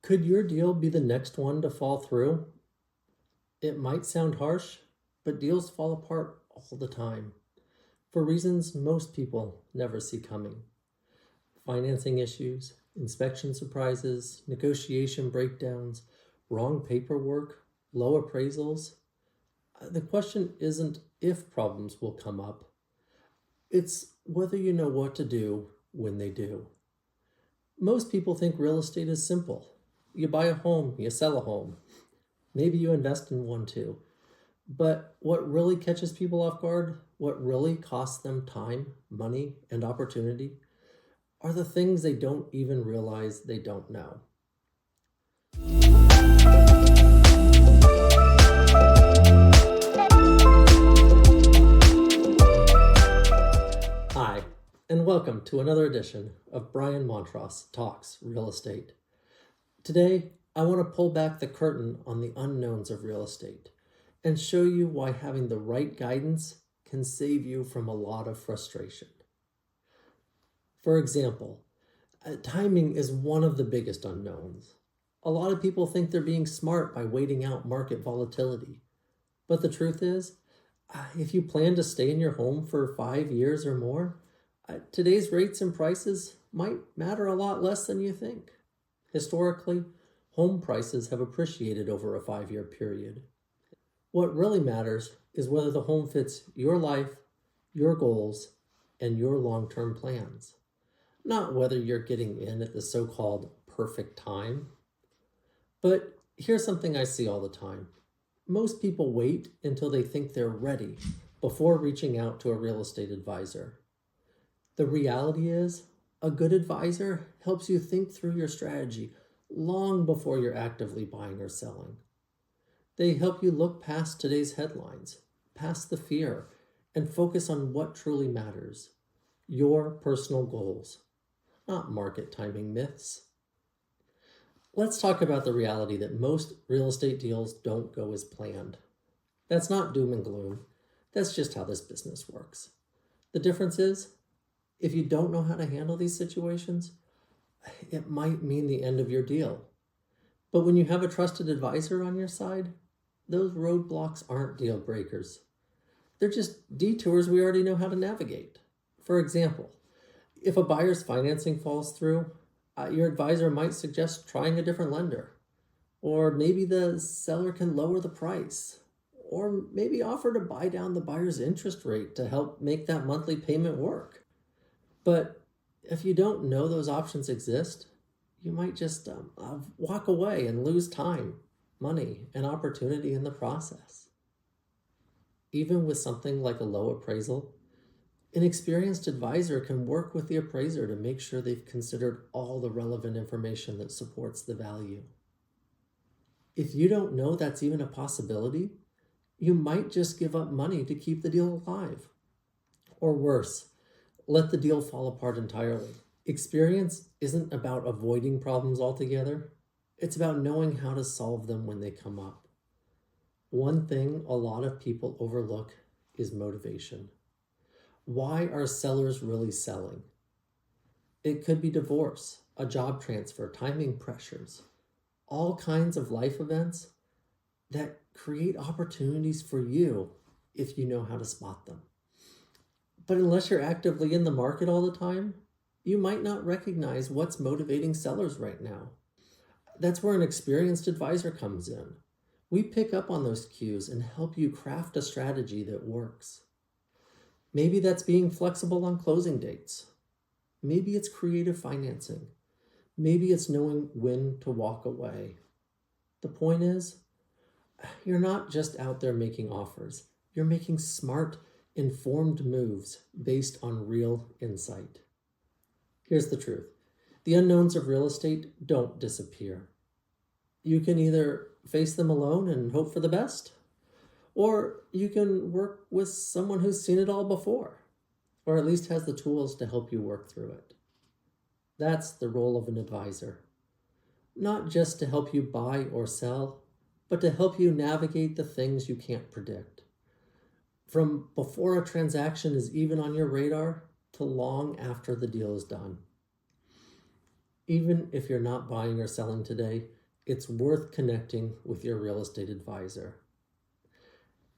Could your deal be the next one to fall through? It might sound harsh, but deals fall apart all the time for reasons most people never see coming. Financing issues, inspection surprises, negotiation breakdowns, wrong paperwork, low appraisals. The question isn't if problems will come up, it's whether you know what to do when they do. Most people think real estate is simple. You buy a home, you sell a home. Maybe you invest in one too. But what really catches people off guard, what really costs them time, money, and opportunity, are the things they don't even realize they don't know. Hi, and welcome to another edition of Bryan Montross Talks Real Estate. Today, I want to pull back the curtain on the unknowns of real estate and show you why having the right guidance can save you from a lot of frustration. For example, timing is one of the biggest unknowns. A lot of people think they're being smart by waiting out market volatility. But the truth is, if you plan to stay in your home for 5 years or more, today's rates and prices might matter a lot less than you think. Historically, home prices have appreciated over a 5-year period. What really matters is whether the home fits your life, your goals, and your long-term plans. Not whether you're getting in at the so-called perfect time. But here's something I see all the time. Most people wait until they think they're ready before reaching out to a real estate advisor. The reality is, a good advisor helps you think through your strategy long before you're actively buying or selling. They help you look past today's headlines, past the fear, and focus on what truly matters. Your personal goals, not market timing myths. Let's talk about the reality that most real estate deals don't go as planned. That's not doom and gloom. That's just how this business works. The difference is, if you don't know how to handle these situations, it might mean the end of your deal. But when you have a trusted advisor on your side, those roadblocks aren't deal breakers. They're just detours we already know how to navigate. For example, if a buyer's financing falls through, your advisor might suggest trying a different lender. Or maybe the seller can lower the price. Or maybe offer to buy down the buyer's interest rate to help make that monthly payment work. But if you don't know those options exist, you might just walk away and lose time, money, and opportunity in the process. Even with something like a low appraisal, an experienced advisor can work with the appraiser to make sure they've considered all the relevant information that supports the value. If you don't know that's even a possibility, you might just give up money to keep the deal alive. Or worse, let the deal fall apart entirely. Experience isn't about avoiding problems altogether. It's about knowing how to solve them when they come up. One thing a lot of people overlook is motivation. Why are sellers really selling? It could be divorce, a job transfer, timing pressures, all kinds of life events that create opportunities for you if you know how to spot them. But unless you're actively in the market all the time, you might not recognize what's motivating sellers right now. That's where an experienced advisor comes in. We pick up on those cues and help you craft a strategy that works. Maybe that's being flexible on closing dates. Maybe it's creative financing. Maybe it's knowing when to walk away. The point is, you're not just out there making offers. You're making smart, informed moves based on real insight. Here's the truth. The unknowns of real estate don't disappear. You can either face them alone and hope for the best, or you can work with someone who's seen it all before, or at least has the tools to help you work through it. That's the role of an advisor. Not just to help you buy or sell, but to help you navigate the things you can't predict. From before a transaction is even on your radar to long after the deal is done. Even if you're not buying or selling today, it's worth connecting with your real estate advisor.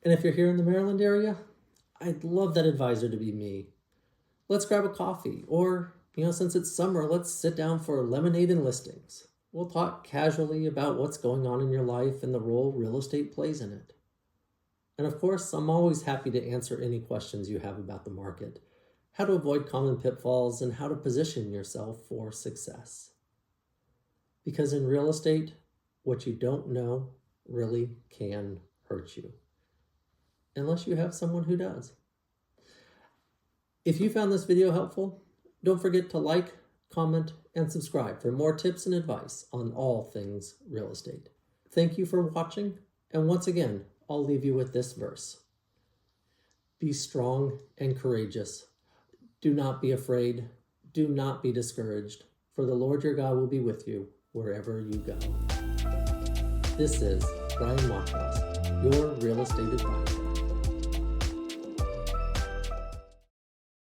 And if you're here in the Maryland area, I'd love that advisor to be me. Let's grab a coffee, or, since it's summer, let's sit down for lemonade and listings. We'll talk casually about what's going on in your life and the role real estate plays in it. And of course, I'm always happy to answer any questions you have about the market, how to avoid common pitfalls, and how to position yourself for success. Because in real estate, what you don't know really can hurt you, unless you have someone who does. If you found this video helpful, don't forget to like, comment, and subscribe for more tips and advice on all things real estate. Thank you for watching, and once again, I'll leave you with this verse. Be strong and courageous. Do not be afraid. Do not be discouraged, for the Lord your God will be with you wherever you go. This is Bryan Montross, your real estate advisor.